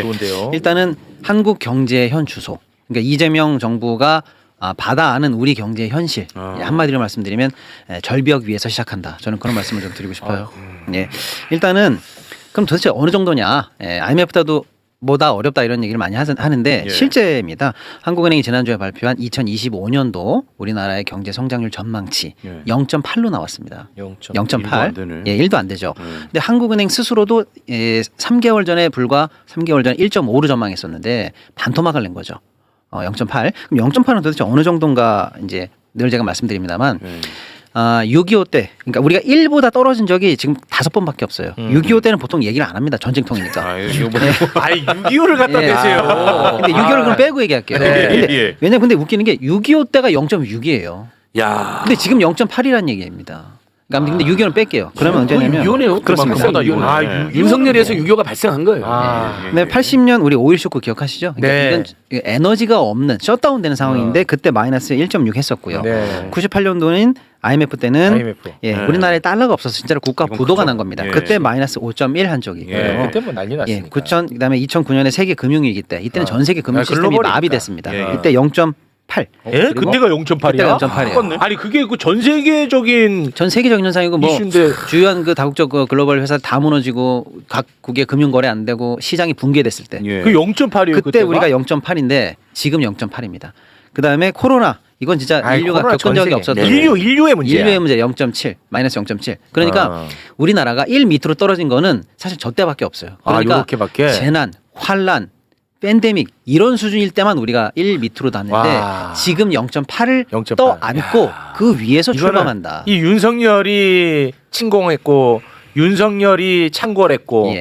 좋은데요. 일단은 한국 경제의 현 주소. 그러니까 이재명 정부가 받아 아는 우리 경제의 현실. 한마디로 말씀드리면 절벽 위에서 시작한다. 저는 그런 말씀을 좀 드리고 싶어요. 예. 일단은 그럼 도대체 어느 정도냐? IMF보다도 보다 어렵다 이런 얘기를 많이 하는데 실제입니다. 한국은행이 지난주에 발표한 2025년도 우리나라의 경제 성장률 전망치 0.8로 나왔습니다. 0.8. 1도 안 되죠. 근데 한국은행 스스로도 3개월 전에 불과 3개월 전에 1.5로 전망했었는데 반토막을 낸 거죠. 0.8. 그럼 0.8은 도대체 어느 정도인가 이제 늘 제가 말씀드립니다만 6.25 때, 그러니까 우리가 1보다 떨어진 적이 지금 5번밖에 없어요. 6.25 때는 보통 얘기를 안 합니다. 전쟁통이니까. 6.25를 갖다 대세요. 근데 6.25를 그럼 빼고 얘기할게요. 왜냐면 근데 웃기는 게 6.25 때가 0.6이에요. 야. 근데 지금 0.8이라는 얘기입니다. 그러니까 근데 6.25는 뺄게요. 그러면 언제냐면 6.25네요. 그렇습니다. 윤석열에서 6.25가 발생한 거예요. 네, 80년 우리 오일 쇼크 기억하시죠? 그러니까 네. 이건 에너지가 없는 셧다운되는 상황인데 그때 마이너스 1.6 했었고요. 네. 98년도는 IMF 때는 IMF. 우리나라에 달러가 없어서 진짜로 국가 부도가 난 겁니다. 예. 그때 마이너스 5.1 한 적이 있고요. 그때 뭐 난리 났으니까. 9천 그다음에 2009년에 세계 금융위기 때 이때는 전 세계 금융 시스템이 글로벌이니까. 마비됐습니다. 이때 0.8. 그때가 0.8이야? 그때가 0.8이에요. 아니 그게 그 전 세계적인 전 세계적인 현상이고 뭐 이슈인데. 주요한 그 다국적 그 글로벌 회사 다 무너지고 각국의 금융 거래 안 되고 시장이 붕괴됐을 때 그 0.8이에요. 그때 우리가 0.8인데 지금 0.8입니다. 그다음에 코로나 이건 진짜 인류가 겪은 적이 없었던 인류의 문제야. 인류의 문제 0.7 마이너스 0.7. 그러니까 우리나라가 1 밑으로 떨어진 거는 사실 저 때밖에 없어요. 그러니까 요렇게밖에? 재난, 환란, 팬데믹 이런 수준일 때만 우리가 1 밑으로 닿는데 지금 0.8을 0.8. 떠 안고 그 위에서 출범한다. 이 윤석열이 침공했고 윤석열이 창궐했고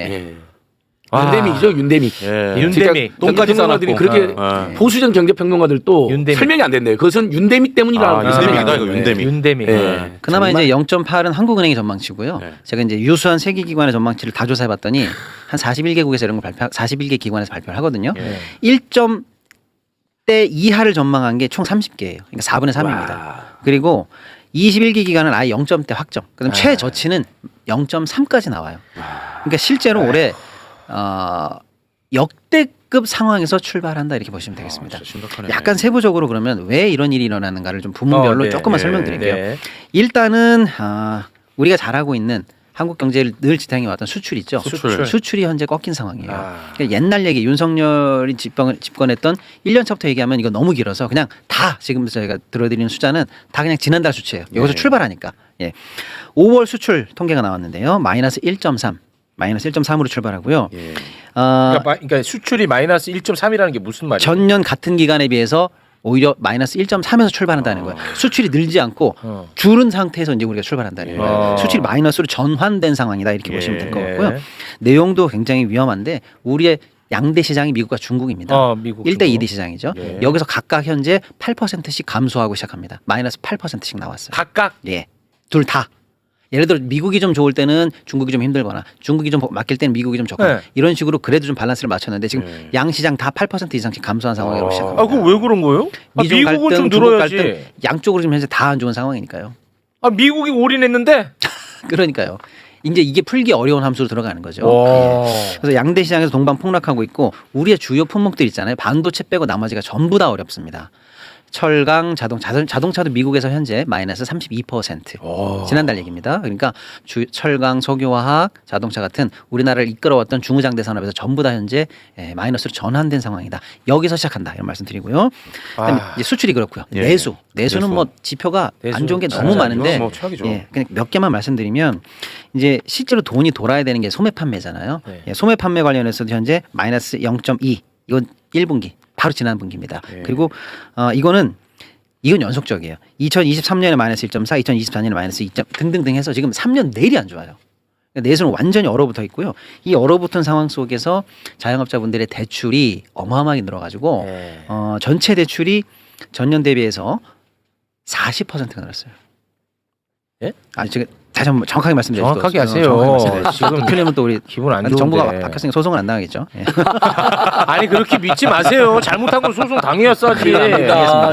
윤대믹이죠, 윤대믹. 윤대믹 평가평론가들이 그렇게 보수적 경제평론가들도 윤대믹. 설명이 안 된대요. 그것은 윤대믹 때문이라고 윤대믹이다 이거 윤대믹. 윤대믹. 그나마 이제 0.8은 한국은행의 전망치고요. 제가 이제 유수한 세계 기관의 전망치를 다 조사해봤더니 한 41개국에서 이런 걸 41개 기관에서 발표를 하거든요. 1점대 이하를 전망한 게 총 30개예요. 그러니까 4분의 3입니다. 그리고 21개 기관은 아예 0점대 확정. 그다음 최저치는 0.3까지 나와요. 그러니까 실제로 올해 역대급 상황에서 출발한다 이렇게 보시면 되겠습니다. 약간 세부적으로 그러면 왜 이런 일이 일어나는가를 좀 부문별로 조금만 설명드릴게요. 일단은 우리가 잘하고 있는 한국 경제를 늘 지탱해 왔던 수출 있죠. 수출이 현재 꺾인 상황이에요. 그러니까 옛날 얘기 윤석열이 집권했던 1년 차부터 얘기하면 이거 너무 길어서 그냥 다 지금 저희가 들어드리는 숫자는 다 그냥 지난달 수치예요. 여기서 출발하니까. 5월 수출 통계가 나왔는데요. 마이너스 1.3. 마이너스 1.3으로 출발하고요. 그러니까 수출이 마이너스 1.3이라는 게 무슨 말이에요? 전년 같은 기간에 비해서 오히려 마이너스 1.3에서 출발한다는 거예요. 수출이 늘지 않고 줄은 상태에서 이제 우리가 출발한다는 거예요. 수출이 마이너스로 전환된 상황이다 이렇게 보시면 될 것 같고요. 내용도 굉장히 위험한데 우리의 양대 시장이 미국과 중국입니다. 미국, 1대 2대 시장이죠. 여기서 각각 현재 8%씩 감소하고 시작합니다. 마이너스 8%씩 나왔어요. 각각? 둘 다. 예를 들어 미국이 좀 좋을 때는 중국이 좀 힘들거나 중국이 좀 맡길 때는 미국이 좀 좋거나 이런 식으로 그래도 좀 밸런스를 맞췄는데 지금 양 시장 다 8% 이상씩 감소한 상황으로 시작합니다. 그럼 왜 그런 거예요? 미중 미국은 갈등, 좀 중국 늘어야지. 갈등 양쪽으로 지금 현재 다 안 좋은 상황이니까요. 미국이 올인했는데? 그러니까요. 이제 이게 풀기 어려운 함수로 들어가는 거죠. 그래서 양대 시장에서 동반 폭락하고 있고 우리의 주요 품목들 있잖아요. 반도체 빼고 나머지가 전부 다 어렵습니다. 철강, 자동차도 미국에서 현재 마이너스 32%. 지난달 얘기입니다. 그러니까 철강, 석유화학, 자동차 같은 우리나라를 이끌어왔던 중후장대 산업에서 전부 다 현재 마이너스로 전환된 상황이다. 여기서 시작한다 이런 말씀드리고요. 그다음에 이제 수출이 그렇고요. 내수는 뭐 지표가 안 좋은 게 너무 많은데 그냥 몇 개만 말씀드리면 이제 실제로 돈이 돌아야 되는 게 소매 판매잖아요. 소매 판매 관련해서도 현재 마이너스 0.2 이건 1분기. 바로 지난 분기입니다. 그리고 이건 연속적이에요. 2023년에 마이너스 1.4, 2024년에 마이너스 2. 등등등 해서 지금 3년 내일이 안 좋아요. 내수는 완전히 얼어붙어 있고요. 이 얼어붙은 상황 속에서 자영업자분들의 대출이 어마어마하게 늘어가지고 전체 대출이 전년 대비해서 40%가 늘었어요. 제가 다시 한번 정확하게 말씀드릴게요. 정확하게 하세요. 지금 틀리면 또 우리 기분 안 좋은데. 정부가 바뀌었으니까 소송을 안 당하겠죠. 아니 그렇게 믿지 마세요. 잘못한 건 소송 당해야지.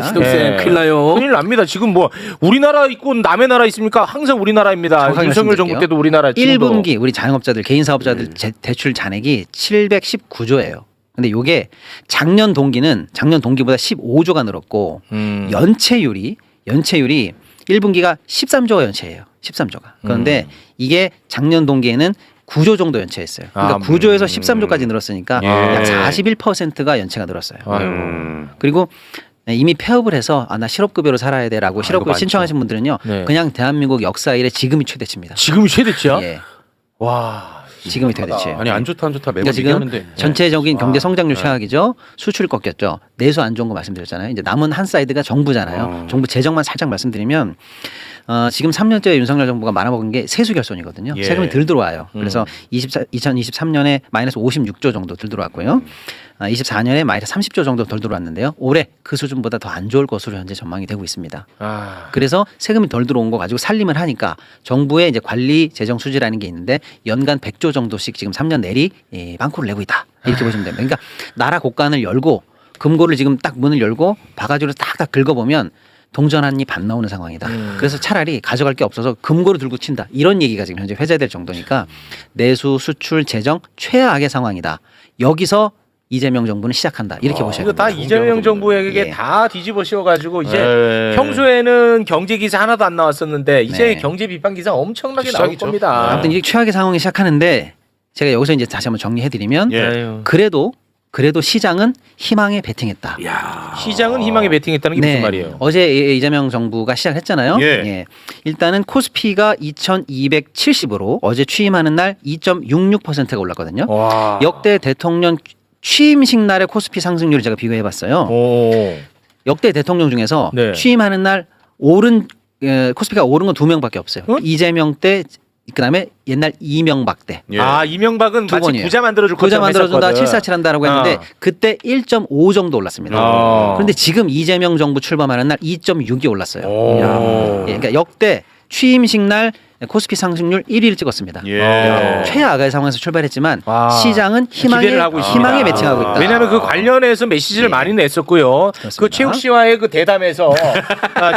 지독생 큰일 나요. 큰일 납니다. 지금 뭐 우리나라 있고 남의 나라 있습니까? 항상 우리나라입니다. 윤석열 정부 때도 우리나라. 1분기 우리 자영업자들 개인 사업자들 대출 잔액이 719조예요. 근데 요게 작년 동기보다 15조가 늘었고 연체율이 1분기가 13조가 연체예요. 13조가. 그런데 이게 작년 동기에는 9조 정도 연체했어요. 그러니까 9조에서 13조까지 늘었으니까 약 41%가 연체가 늘었어요. 그리고 이미 폐업을 해서 나 실업급여로 살아야 돼라고 실업급여 신청하신 분들은요. 네. 그냥 대한민국 역사 이래 지금이 최대치입니다. 지금이 최대치야? 예. 와. 지금이 최대치예요. 아니 안 좋다 매번 그러니까 지금 얘기하는데 전체적인 경제 성장률 최악이죠. 수출 꺾였죠. 내수 안 좋은 거 말씀드렸잖아요. 이제 남은 한 사이드가 정부잖아요. 정부 재정만 살짝 말씀드리면 지금 3년째 윤석열 정부가 말아먹은 게 세수 결손이거든요. 예. 세금이 덜 들어와요. 그래서 2023년에 마이너스 56조 정도 덜 들어왔고요. 24년에 마이너스 30조 정도 덜 들어왔는데요. 올해 그 수준보다 더 안 좋을 것으로 현재 전망이 되고 있습니다. 그래서 세금이 덜 들어온 거 가지고 살림을 하니까 정부의 이제 관리 재정 수지라는 게 있는데 연간 100조 정도씩 지금 3년 내리 빵꾸를 내고 있다. 이렇게 보시면 됩니다. 그러니까 나라 곳간을 열고 금고를 지금 딱 문을 열고 바가지로 딱딱 긁어보면 동전 한 입 반 나오는 상황이다. 그래서 차라리 가져갈 게 없어서 금고를 들고 친다. 이런 얘기가 지금 현재 회자될 정도니까 내수, 수출, 재정 최악의 상황이다. 여기서 이재명 정부는 시작한다. 이렇게 보셔야 이거 됩니다. 다 이재명 정부에게 예. 다 뒤집어 씌워가지고 이제 네. 평소에는 경제 기사 하나도 안 나왔었는데 이제 네. 경제 비판 기사 엄청나게 나올 시작이죠. 겁니다. 아무튼 이게 최악의 상황이 시작하는데 제가 여기서 이제 다시 한번 정리해드리면 예. 아유. 그래도 시장은 희망에 베팅했다. 시장은 희망에 베팅했다는 게 무슨 말이에요? 어제 이재명 정부가 시작했잖아요. 예. 일단은 코스피가 2,270으로 어제 취임하는 날 2.66%가 올랐거든요. 와. 역대 대통령 취임식 날의 코스피 상승률을 제가 비교해봤어요. 오. 역대 대통령 중에서 네. 취임하는 날 코스피가 오른 건 2명밖에 없어요. 어? 이재명 때 그다음에 옛날 이명박 때. 예. 아 이명박은 두 마치 번이에요. 부자 만들어줄 부자 것처럼 만들어준다 했었거든. 747 한다라고 했는데 그때 1.5 정도 올랐습니다. 그런데 지금 이재명 정부 출범하는 날 2.6이 올랐어요. 오. 예, 그러니까 역대 취임식 날 코스피 상승률 1위를 찍었습니다. 예. 최악의 상황에서 출발했지만 와. 시장은 기대를 하고 있습니다. 희망에 매칭하고 있다. 왜냐하면 그 관련해서 메시지를 많이 냈었고요. 그 최욱 씨와의 그 대담에서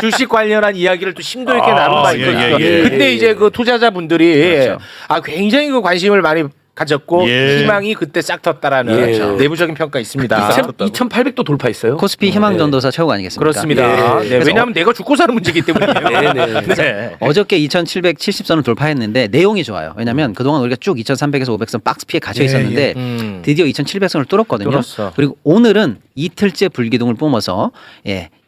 주식 관련한 이야기를 또 심도 있게 나눈 바 있거든요. 예. 그때 이제 그 투자자분들이 그렇죠. 굉장히 그 관심을 많이 가졌고 예. 희망이 그때 싹 텄다라는 예. 내부적인 평가 있습니다. 2,800도 돌파했어요. 코스피 희망 전도사 최고 아니겠습니까? 그렇습니다. 네, 그래서 왜냐하면 내가 죽고 사는 문제이기 때문이에요. 네. 어저께 2,770선을 돌파했는데 내용이 좋아요. 왜냐하면 그동안 우리가 쭉 2,300에서 500선 박스 피해 갇혀 있었는데 드디어 2,700선을 뚫었거든요. 뚫었어. 그리고 오늘은 이틀째 불기둥을 뿜어서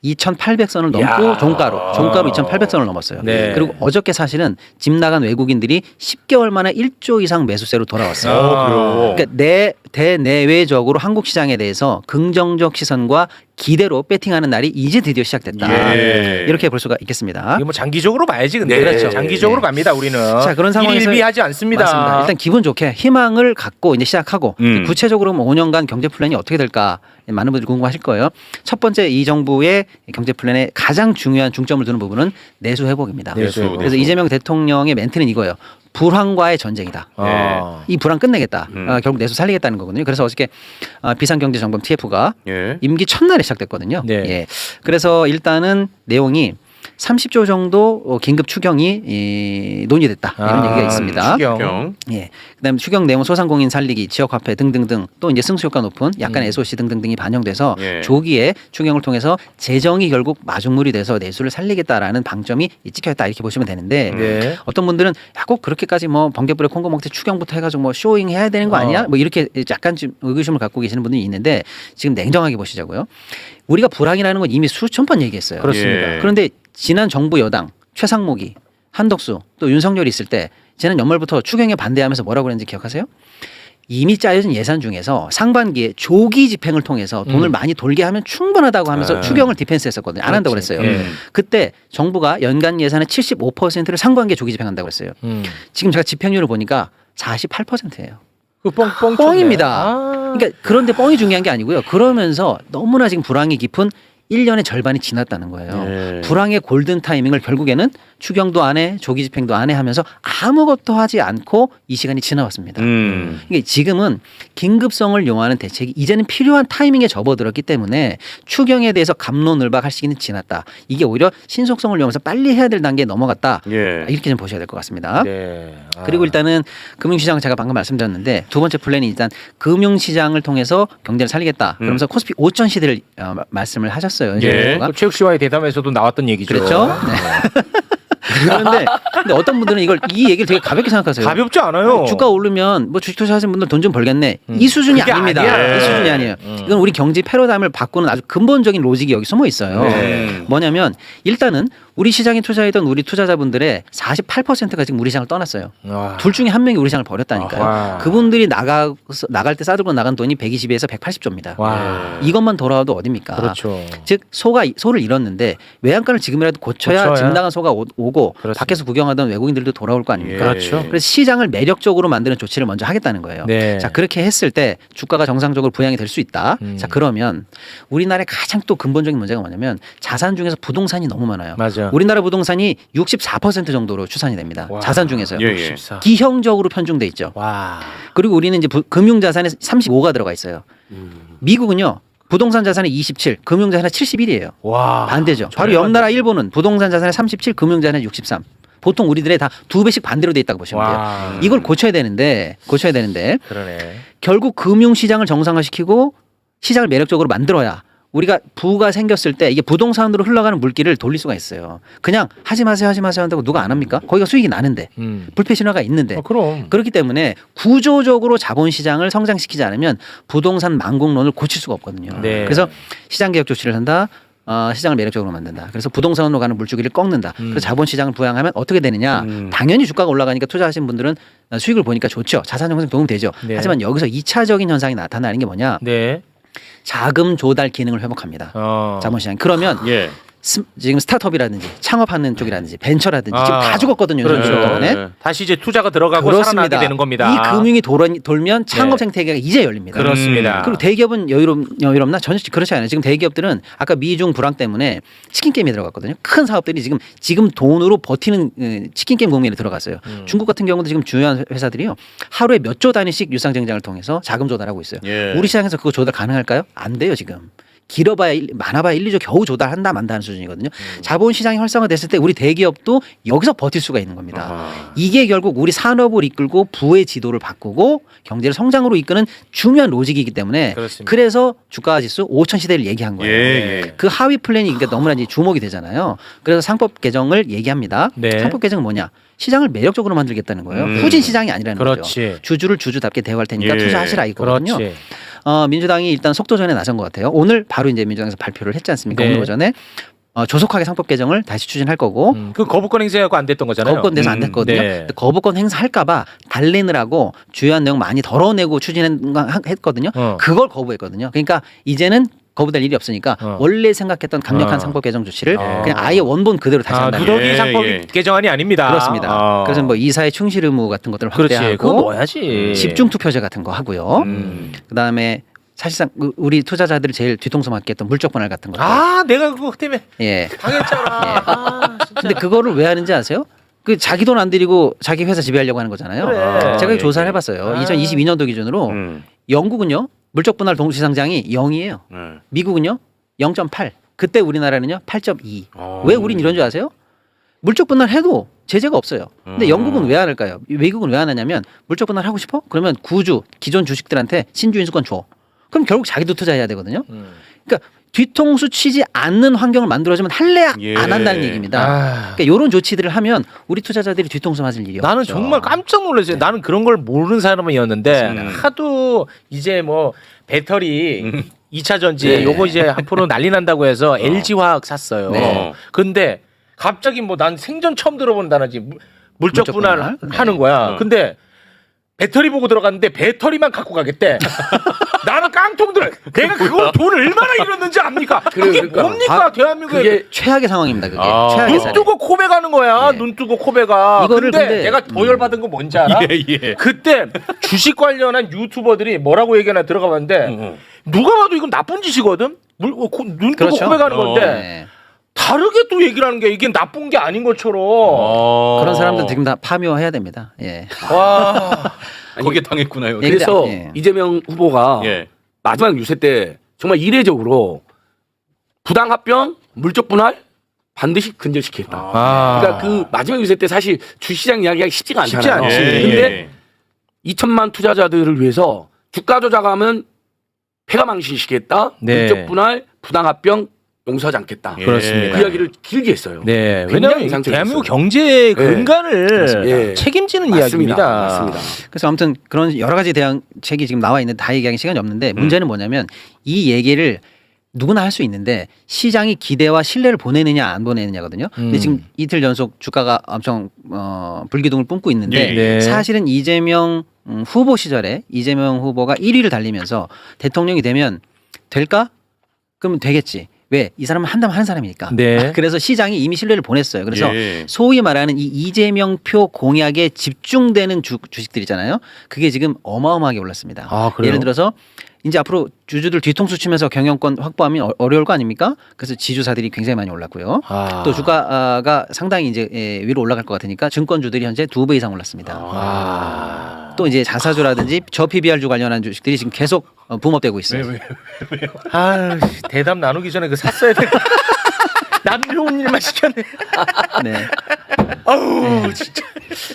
2,800선을 넘고 종가로 2,800선을 넘었어요. 네. 그리고 어저께 사실은 집 나간 외국인들이 10개월 만에 1조 이상 매수세로 돌아왔어요. 그러니까 대내외적으로 한국 시장에 대해서 긍정적 시선과 기대로 배팅하는 날이 이제 드디어 시작됐다. 예. 이렇게 볼 수가 있겠습니다. 이게 뭐 장기적으로 봐야지 근데 네. 그렇죠. 장기적으로 갑니다 우리는. 자, 그런 상황에서 일일비하지 않습니다. 맞습니다. 일단 기분 좋게 희망을 갖고 이제 시작하고 구체적으로 5년간 경제 플랜이 어떻게 될까 많은 분들이 궁금하실 거예요. 첫 번째 이 정부의 경제 플랜의 가장 중요한 중점을 두는 부분은 내수 회복입니다. 내수. 그래서 이재명 대통령의 멘트는 이거예요. 불황과의 전쟁이다. 이 불황 끝내겠다. 결국 내수 살리겠다는 거거든요. 그래서 어저께 비상경제정범 TF가 예. 임기 첫날에 시작됐거든요. 네. 예. 그래서 일단은 내용이 30조 정도 긴급 추경이 논의됐다 이런 얘기가 있습니다. 추경. 예. 그다음에 추경 내용 소상공인 살리기, 지역화폐 등등등 또 이제 승수 효과 높은 약간 SOC 등등등이 반영돼서 예. 조기에 추경을 통해서 재정이 결국 마중물이 돼서 내수를 살리겠다라는 방점이 찍혀있다 이렇게 보시면 되는데 네. 어떤 분들은 꼭 그렇게까지 뭐 번개불에 콩고 먹듯이 추경부터 해가지고 뭐 쇼잉 해야 되는 거 아니야? 뭐 이렇게 약간 좀 의구심을 갖고 계시는 분들이 있는데 지금 냉정하게 보시자고요. 우리가 불황이라는 건 이미 수천 번 얘기했어요. 그렇습니다. 예. 그런데 지난 정부 여당 최상목이 한덕수 또 윤석열이 있을 때 지난 연말부터 추경에 반대하면서 뭐라고 그랬는지 기억하세요? 이미 짜여진 예산 중에서 상반기에 조기 집행을 통해서 돈을 많이 돌게 하면 충분하다고 하면서 추경을 디펜스했었거든요. 안 한다고 그랬어요. 그때 정부가 연간 예산의 75%를 상반기에 조기 집행한다고 그랬어요. 지금 제가 집행률을 보니까 48%예요. 그 뻥뻥 뻥입니다. 그러니까 그런데 뻥이 중요한 게 아니고요. 그러면서 너무나 지금 불황이 깊은 1년의 절반이 지났다는 거예요. 네. 불황의 골든 타이밍을 결국에는 추경도 안 해, 조기 집행도 안 해 하면서 아무것도 하지 않고 이 시간이 지나왔습니다. 이게 지금은 긴급성을 요하는 대책이 이제는 필요한 타이밍에 접어들었기 때문에 추경에 대해서 갑론을박할 시기는 지났다. 이게 오히려 신속성을 요하면서 빨리 해야 될 단계에 넘어갔다. 예. 이렇게 좀 보셔야 될 것 같습니다. 네. 그리고 일단은 금융시장 제가 방금 말씀드렸는데 두 번째 플랜이 일단 금융시장을 통해서 경제를 살리겠다. 그러면서 코스피 5천 시대를 말씀을 하셨어요. 예. 그 최욱 씨와의 대담에서도 나왔던 얘기죠. 그렇죠? 네. 그런데 근데 어떤 분들은 이 얘기를 되게 가볍게 생각하세요. 가볍지 않아요. 주가 오르면 뭐 주식 투자하시는 분들 돈 좀 벌겠네. 이 수준이 그게 아닙니다. 아니야. 이 수준이 아니에요. 이건 우리 경제 패러다임을 바꾸는 아주 근본적인 로직이 여기 숨어 있어요. 네. 뭐냐면 일단은 우리 시장에 투자했던 우리 투자자분들의 48%가 지금 우리 시장을 떠났어요. 와. 둘 중에 한 명이 우리 시장을 버렸다니까요. 아하. 그분들이 나갈 때 싸들고 나간 돈이 120에서 180조입니다. 와. 이것만 돌아와도 어딥니까? 그렇죠. 즉 소를 잃었는데 외양간을 지금이라도 고쳐야 집 나간 소가 오고 그렇습니다. 밖에서 구경하던 외국인들도 돌아올 거 아닙니까? 예. 그렇죠. 그래서 시장을 매력적으로 만드는 조치를 먼저 하겠다는 거예요. 네. 자 그렇게 했을 때 주가가 정상적으로 부양이 될 수 있다. 자 그러면 우리나라의 가장 또 근본적인 문제가 뭐냐면 자산 중에서 부동산이 너무 많아요. 맞아. 우리나라 부동산이 64% 정도로 추산이 됩니다. 와. 자산 중에서요. 예, 예. 64. 기형적으로 편중돼 있죠. 와. 그리고 우리는 이제 금융자산에 35가 들어가 있어요. 미국은요. 부동산 자산에 27, 금융 자산에 71이에요. 와. 반대죠. 바로 옆 나라 일본은 부동산 자산에 37, 금융 자산에 63. 보통 우리들의 다 2배씩 반대로 돼 있다고 보시면 돼요. 와. 이걸 고쳐야 되는데 그러네. 결국 금융 시장을 정상화시키고 시장을 매력적으로 만들어야 우리가 부가 생겼을 때 이게 부동산으로 흘러가는 물길을 돌릴 수가 있어요. 그냥 하지 마세요 한다고 누가 안 합니까? 거기가 수익이 나는데 불패 신화가 있는데 그럼. 그렇기 때문에 구조적으로 자본시장을 성장시키지 않으면 부동산 망국론을 고칠 수가 없거든요. 네. 그래서 시장개혁 조치를 한다. 시장을 매력적으로 만든다. 그래서 부동산으로 가는 물줄기를 꺾는다. 그래서 자본시장을 부양하면 어떻게 되느냐. 당연히 주가가 올라가니까 투자하신 분들은 수익을 보니까 좋죠. 자산 형성 도움되죠. 네. 하지만 여기서 2차적인 현상이 나타나는 게 뭐냐. 네. 자금 조달 기능을 회복합니다. 자본시장. 그러면 예. 지금 스타트업이라든지 창업하는 쪽이라든지 벤처라든지 지금 아, 다 죽었거든요. 그렇죠. 요즘 때문에. 네. 다시 이제 투자가 들어가고 살아나게 되는 겁니다. 이 금융이 돌면 창업 네. 생태계가 이제 열립니다. 그렇습니다. 그리고 대기업은 여유롭나? 전혀 그렇지 않아요. 지금 대기업들은 아까 미중 불황 때문에 치킨 게임에 들어갔거든요. 큰 사업들이 지금 돈으로 버티는 치킨 게임 국면에 들어갔어요. 중국 같은 경우도 지금 중요한 회사들이요. 하루에 몇 조 단위씩 유상증장을 통해서 자금 조달하고 있어요. 예. 우리 시장에서 그거 조달 가능할까요? 안 돼요 지금. 많아봐야 1, 2조 겨우 조달한다 만다는 수준이거든요. 자본시장이 활성화됐을 때 우리 대기업도 여기서 버틸 수가 있는 겁니다. 아하. 이게 결국 우리 산업을 이끌고 부의 지도를 바꾸고 경제를 성장으로 이끄는 중요한 로직이기 때문에 그렇습니다. 그래서 주가 지수 5천 시대를 얘기한 거예요. 예. 그 하위 플랜이 그러니까 너무나 이제 주목이 되잖아요. 그래서 상법 개정을 얘기합니다. 네. 상법 개정은 뭐냐? 시장을 매력적으로 만들겠다는 거예요. 후진 시장이 아니라는 그렇지. 거죠. 주주를 주주답게 대우할 테니까 예. 투자하시라 이거거든요. 그렇지. 민주당이 일단 속도전에 나선 것 같아요. 오늘 바로 이제 민주당에서 발표를 했지 않습니까? 네. 오늘 오전에 조속하게 상법 개정을 다시 추진할 거고 그 거부권 행사하고 안 됐던 거잖아요. 거부권 내서 안 됐거든요. 네. 근데 거부권 행사할까봐 달래느라고 주요한 내용 많이 덜어내고 추진했거든요. 그걸 거부했거든요. 그러니까 이제는 거부될 일이 없으니까 원래 생각했던 강력한 상법 개정 조치를 그냥 아예 원본 그대로 다시 한다. 누더기 예, 상법 예. 개정안이 아닙니다. 그렇습니다. 그래서 뭐 이사의 충실 의무 같은 것들을 그렇지. 그거 확대하고 넣어야지. 집중 투표제 같은 거 하고요. 그다음에 사실상 우리 투자자들이 제일 뒤통수 맞게 했던 물적 분할 같은 거. 내가 그거 때문에 예. 당했잖아. 근데 그거를 왜 하는지 아세요? 그 자기 돈 안 들이고 자기 회사 지배하려고 하는 거잖아요. 그래. 제가 조사를 해봤어요. 2022년도 기준으로 영국은요 물적 분할 동시 상장이 0이에요. 미국은요 0.8. 그때 우리나라는요 8.2. 왜 우린 이런 줄 아세요? 물적 분할 해도 제재가 없어요. 근데 영국은 왜 안 할까요? 외국은 왜 안 하냐면 물적 분할 하고 싶어? 그러면 구주 기존 주식들한테 신주 인수권 줘. 그럼 결국 자기도 투자해야 되거든요. 그러니까 뒤통수 치지 않는 환경을 만들어주면 할래 예. 안 한다는 얘기입니다. 그러니까 이런 조치들을 하면 우리 투자자들이 뒤통수 맞을 일이 나는 없죠. 정말 깜짝 놀랐어요. 나는 그런 걸 모르는 사람이었는데 하도 이제 뭐 배터리 2차 전지 네. 요거 이제 앞으로 난리 난다고 해서 LG화학 샀어요. 네. 근데 갑자기 뭐 난 생전 처음 들어보는 단어지 물적 분할 분할? 하는 거야. 근데 배터리 보고 들어갔는데 배터리만 갖고 가겠대. 나는 깡통들 내가 그걸 돈을 얼마나 잃었는지 압니까? 그게 그러니까. 뭡니까 대한민국에 그게 최악의 상황입니다. 그게 최악의 눈 사례. 뜨고 코베 가는 거야. 네. 눈 뜨고 코베가. 이거를 근데 근데- 내가 더 열받은 건 뭔지 알아? 예. 그때 주식 관련한 유튜버들이 뭐라고 얘기하나 들어가 봤는데 누가 봐도 이건 나쁜 짓이거든. 눈 뜨고 그렇죠. 고백하는 건데 네. 다르게 또 얘기를 하는 게 이게 나쁜 게 아닌 것처럼. 그런 사람들 지금 다 파묘해야 됩니다. 예. 와. 거기에 당했구나요. 예. 그래서 예. 이재명 후보가 예. 마지막 유세 때 정말 이례적으로 부당합병, 물적 분할 반드시 근절시키겠다. 아. 그러니까 그 마지막 유세 때 사실 주시장 이야기가 쉽지가 쉽지 않잖아요. 않지. 예. 근데 2천만 투자자들을 위해서 주가 조작하면 폐가 망신시키겠다. 네. 물적 분할, 부당합병 용서하지 않겠다. 예. 그렇습니다. 그 이야기를 길게 했어요. 네, 굉장히 왜냐하면 인상적이었어요. 대한민국 경제의 근간을 예. 책임지는 맞습니다. 이야기입니다. 맞습니다. 그래서 아무튼 그런 여러 가지 대응책이 지금 나와 있는데 다 얘기하기 시간이 없는데 문제는 뭐냐면 이 얘기를 누구나 할 수 있는데 시장이 기대와 신뢰를 보내느냐 안 보내느냐거든요. 근데 지금 이틀 연속 주가가 엄청 불기둥을 뿜고 있는데 예. 네. 사실은 이재명 후보 시절에 이재명 후보가 1위를 달리면서 대통령이 되면 될까? 그러면 되겠지. 왜? 이 사람은 한다면 하는 사람이니까. 네. 그래서 시장이 이미 신뢰를 보냈어요. 그래서 예. 소위 말하는 이 이재명 표 공약에 집중되는 주식들 있잖아요. 그게 지금 어마어마하게 올랐습니다. 아, 그래요? 예를 들어서 이제 앞으로 주주들 뒤통수 치면서 경영권 확보하면 어려울 거 아닙니까? 그래서 지주사들이 굉장히 많이 올랐고요. 아. 또 주가가 상당히 이제 위로 올라갈 것 같으니까 증권주들이 현재 2배 이상 올랐습니다. 아. 또 이제 자사주라든지 저 PBR주 관련한 주식들이 지금 계속 붐업되고 있어요. 아, 대답 나누기 전에 그 샀어야 돼. 남 좋은 일만 시켰네. 네. 아우, 진짜.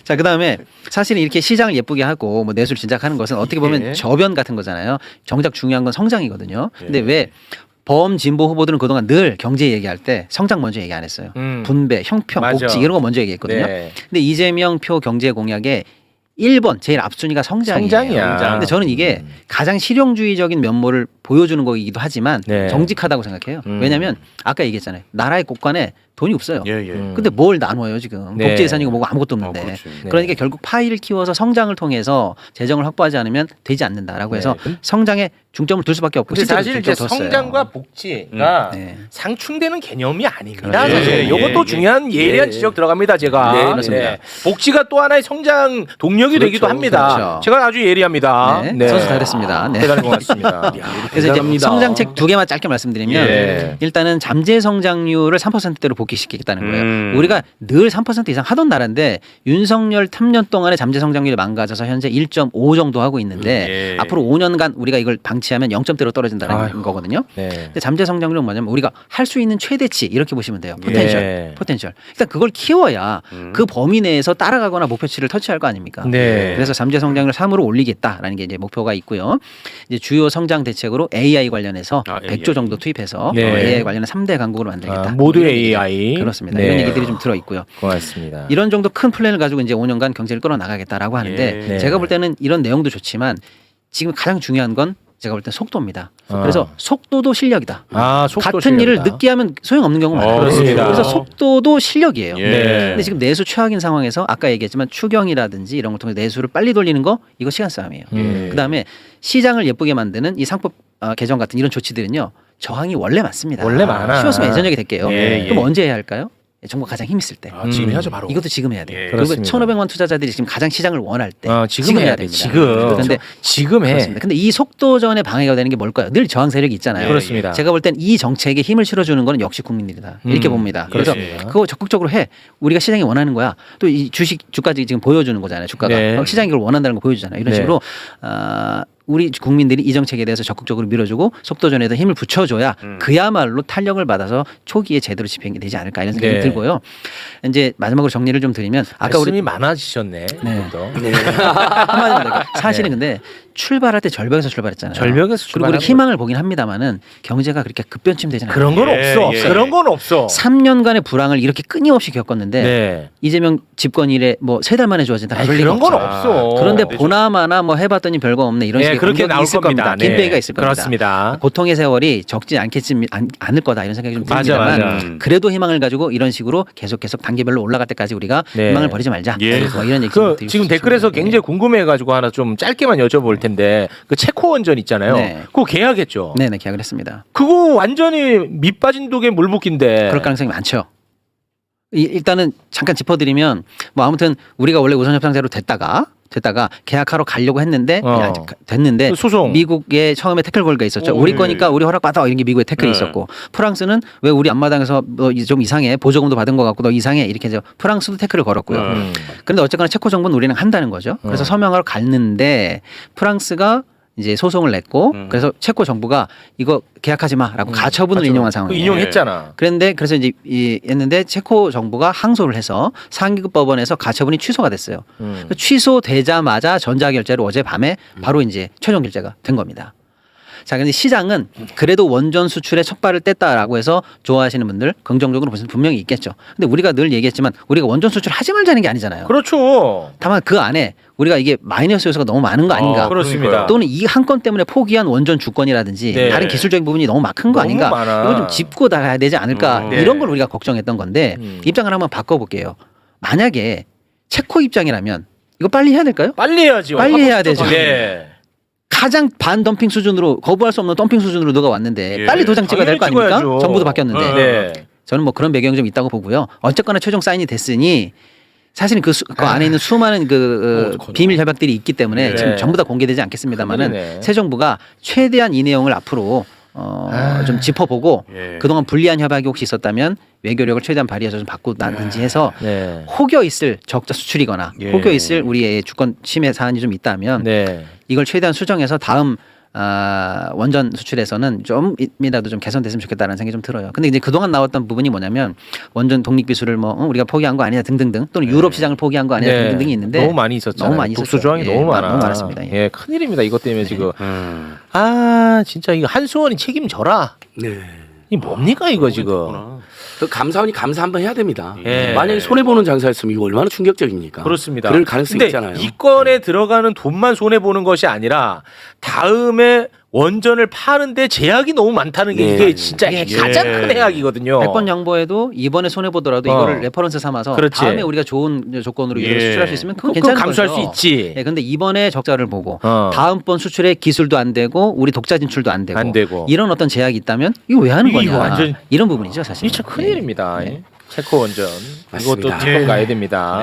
자, 그다음에 사실은 이렇게 시장을 예쁘게 하고 뭐 내수를 진작하는 것은 어떻게 보면 예. 저변 같은 거잖아요. 정작 중요한 건 성장이거든요. 근데 예. 왜 범진보 후보들은 그동안 늘 경제 얘기할 때 성장 먼저 얘기 안 했어요. 분배, 형평, 맞아. 복지 이런 거 먼저 얘기했거든요. 네. 근데 이재명 표 경제 공약에 1번 제일 앞순위가 성장이에요. 성장이야. 근데 저는 이게 가장 실용주의적인 면모를 보여주는 거이기도 하지만 네. 정직하다고 생각해요. 왜냐하면 아까 얘기했잖아요. 나라의 곳간에 돈이 없어요. 예, 예. 근데 뭘 나눠요 지금. 네. 복지예산이고 뭐고 아무것도 없는데. 그렇지. 네. 그러니까 결국 파이를 키워서 성장을 통해서 재정을 확보하지 않으면 되지 않는다라고 해서 네. 성장에 중점을 둘 수밖에 없고 근데 실제로 사실 이제 중점을 뒀어요. 성장과 복지가 네. 상충되는 개념이 아닙니다. 그렇죠. 사실 예, 이것도 예, 중요한 예리한 예. 지적 들어갑니다. 제가 네, 그렇습니다. 복지가 또 하나의 성장 동력이 그렇죠. 되기도 합니다. 그렇죠. 제가 아주 예리합니다. 네. 선수 다 됐습니다. 네. 대단한 것 같습니다. 그래서 이제 대단합니다. 성장책 두 개만 짧게 말씀드리면 예. 일단은 잠재 성장률을 3%대로 복귀시키겠다는 거예요. 우리가 늘 3% 이상 하던 나라인데 윤석열 3년 동안의 잠재 성장률이 망가져서 현재 1.5 정도 하고 있는데 예. 앞으로 5년간 우리가 이걸 방치하면 0점대로 떨어진다는 아이고. 거거든요. 네. 근데 잠재 성장률은 뭐냐면 우리가 할 수 있는 최대치 이렇게 보시면 돼요. 포텐셜. 예. 포텐셜. 일단 그걸 키워야 그 범위 내에서 따라가거나 목표치를 터치할 거 아닙니까? 네. 그래서 잠재 성장률 3으로 올리겠다라는 게 이제 목표가 있고요. 이제 주요 성장 대책으로 AI 관련해서 아, 100조 정도 투입해서 네. AI 관련한 3대 강국으로 만들겠다. 아, 모두 이런 얘기. AI. 그렇습니다. 네. 이런 얘기들이 좀 들어 있고요. 고맙습니다. 이런 정도 큰 플랜을 가지고 이제 5년간 경제를 끌어나가겠다라고 하는데 예. 제가 볼 때는 이런 내용도 좋지만 지금 가장 중요한 건 제가 볼 때 속도입니다. 그래서 속도도 실력이다. 아, 속도 같은 일을 실력이다. 늦게 하면 소용없는 경우가 많아요. 그렇습니다. 그래서 속도도 실력이에요. 예. 네. 근데 지금 내수 최악인 상황에서 아까 얘기했지만 추경이라든지 이런 걸 통해 내수를 빨리 돌리는 거 이거 시간 싸움이에요. 그다음에 시장을 예쁘게 만드는 이 상법 개정 같은 이런 조치들은요. 저항이 원래 많습니다. 원래 많아. 쉬웠으면 예전역이 될게요. 예, 그럼 예. 언제 해야 할까요? 정부가 가장 힘있을 때. 아, 지금 해야죠 바로. 이것도 지금 해야 돼요. 예. 그리고 그렇습니다. 1,500만 투자자들이 지금 가장 시장을 원할 때 지금 해야 돼. 됩니다. 지금. 그런데 지금 해. 그렇습니다. 근데 이 속도전에 방해가 되는 게 뭘까요? 늘 저항 세력이 있잖아요. 그렇습니다. 제가 볼 땐 이 정책에 힘을 실어주는 거는 역시 국민들이다. 이렇게 봅니다. 그래서 그렇습니다. 그거 적극적으로 해. 우리가 시장이 원하는 거야. 또 이 주가지 지금 보여주는 거잖아요. 주가가 네. 시장이 그걸 원한다는 거 보여주잖아요. 이런 네. 식으로 우리 국민들이 이 정책에 대해서 적극적으로 밀어주고 속도전에도 힘을 붙여줘야 그야말로 탄력을 받아서 초기에 제대로 집행이 되지 않을까 이런 생각이 네. 들고요. 이제 마지막으로 정리를 좀 드리면 아까 말씀이 우리 많아지셨네. 네. 더. 한마디만 더. 사실은 근데 출발할 때 절벽에서 출발했잖아요. 절벽에서 그리고 우리 출발한 희망을 보긴 합니다만은 경제가 그렇게 급변침되지는 않아요. 그런 건 예, 없어. 예. 그런 건 없어. 3년간의 불황을 이렇게 끊임없이 겪었는데 네. 이재명 집권 이래 뭐 3달 만에 좋아진다. 아니, 그럴 리가 그런 건 없죠. 없어. 그런데 네, 보나마나 뭐 해봤더니 별거 없네 이런 네, 식의 그렇게 공격이 나올 있을 겁니다. 겁니다. 네. 긴배기가 있을 겁니다. 그렇습니다. 고통의 세월이 적지 않을 거다 이런 생각이 좀 맞아, 듭니다만 맞아. 그래도 희망을 가지고 이런 식으로 계속 단계별로 올라갈 때까지 우리가 네. 희망을 버리지 말자. 예. 뭐 이런 얘기 그 지금 댓글에서 굉장히 궁금해가지고 하나 좀 짧게만 여쭤볼 텐데 그 체코 원전 있잖아요. 네. 그거 계약했죠. 네네 계약을 했습니다. 그거 완전히 밑 빠진 독에 물 붓기인데. 그럴 가능성이 많죠. 일단은 잠깐 짚어드리면 뭐 아무튼 우리가 원래 우선 협상자로 됐다가 됐다가 계약하러 가려고 했는데 아직 됐는데 그 소송. 미국에 처음에 태클 걸가 있었죠. 오, 우리 예. 거니까 우리 허락받아 이런 게 미국에 태클이 네. 있었고 프랑스는 왜 우리 앞마당에서 너 좀 이상해 보조금도 받은 것 같고 너 이상해 이렇게 해서 프랑스도 태클을 걸었고요. 그런데 어쨌거나 체코 정부는 우리랑 한다는 거죠. 그래서 서명하러 갔는데 프랑스가 이제 소송을 냈고 그래서 체코 정부가 이거 계약하지 마라고 가처분을 인용한 그 상황이에요. 인용했잖아. 그런데 그래서 이제 했는데 체코 정부가 항소를 해서 상위급 법원에서 가처분이 취소가 됐어요. 취소되자마자 전자결제로 어젯밤에 바로 이제 최종 결제가 된 겁니다. 자, 근데 시장은 그래도 원전 수출에 첫 발을 뗐다라고 해서 좋아하시는 분들 긍정적으로 보시는 분명히 있겠죠. 근데 우리가 늘 얘기했지만 우리가 원전 수출 하지 말자는 게 아니잖아요. 그렇죠. 다만 그 안에 우리가 이게 마이너스 요소가 너무 많은 거 아닌가. 그렇습니다. 또는 이 한 건 때문에 포기한 원전 주권이라든지 네. 다른 기술적인 부분이 너무 막 큰 거 너무 아닌가. 많아. 이걸 좀 짚고 나가야 되지 않을까. 네. 이런 걸 우리가 걱정했던 건데 입장을 한번 바꿔볼게요. 만약에 체코 입장이라면 이거 빨리 해야 될까요? 빨리 해야지. 빨리 해야 되죠. 네. 가장 반덤핑 수준으로 거부할 수 없는 덤핑 수준으로 누가 왔는데 예. 빨리 도장 찍어야 될 거 당연히 아닙니까? 찍어야죠. 정부도 바뀌었는데. 네. 저는 뭐 그런 배경이 좀 있다고 보고요. 어쨌거나 최종 사인이 됐으니 사실은 그 안에 있는 수많은 비밀 협약들이 있기 때문에 네. 지금 전부 다 공개되지 않겠습니다만은 큰일이네. 새 정부가 최대한 이 내용을 앞으로 좀 짚어보고 예. 그동안 불리한 협약이 혹시 있었다면 외교력을 최대한 발휘해서 좀 바꾸든지 해서 네. 혹여 있을 적자 수출이거나 예. 혹여 있을 우리의 주권 침해 사안이 좀 있다면 네. 이걸 최대한 수정해서 다음 원전 수출에서는 좀이라도 좀 개선됐으면 좋겠다는 생각이 좀 들어요. 근데 이제 그동안 나왔던 부분이 뭐냐면 원전 독립 기술을 뭐 우리가 포기한 거 아니냐 등등등 또는 유럽 시장을 포기한 거 아니냐 네. 등등등이 있는데 너무 많이 있었잖아요. 너무 많이 있었죠. 독소 조항이 예, 너무 많아. 너무 많았습니다. 예. 예, 큰일입니다. 이것 때문에 지금 음. 아 진짜 이거 한수원이 책임져라. 네. 이 뭡니까 이거 지금? 그 감사원이 감사 한번 해야 됩니다. 예. 만약에 손해 보는 장사였으면 이거 얼마나 충격적입니까? 그렇습니다. 그럴 가능성이 근데 있잖아요. 이 건에 들어가는 돈만 손해 보는 것이 아니라 다음에 원전을 파는데 제약이 너무 많다는 게 예. 이게 진짜 예. 가장 큰 해악이거든요. 100번 양보해도 이번에 손해 보더라도 이거를 레퍼런스 삼아서 그렇지. 다음에 우리가 좋은 조건으로 이걸 예. 수출할 수 있으면 그건 그거 괜찮은 감수할 거죠. 수 있지. 예, 근데 이번에 적자를 보고 어. 다음번 수출에 기술도 안 되고 우리 독자 진출도 안 되고, 안 되고. 이런 어떤 제약이 있다면 이거 왜 하는 이거 거냐. 완전- 이런 부분이죠 사실. 이게 참 큰일입니다. 체코 원전 이것도 맞습니다. 특검 가야 됩니다.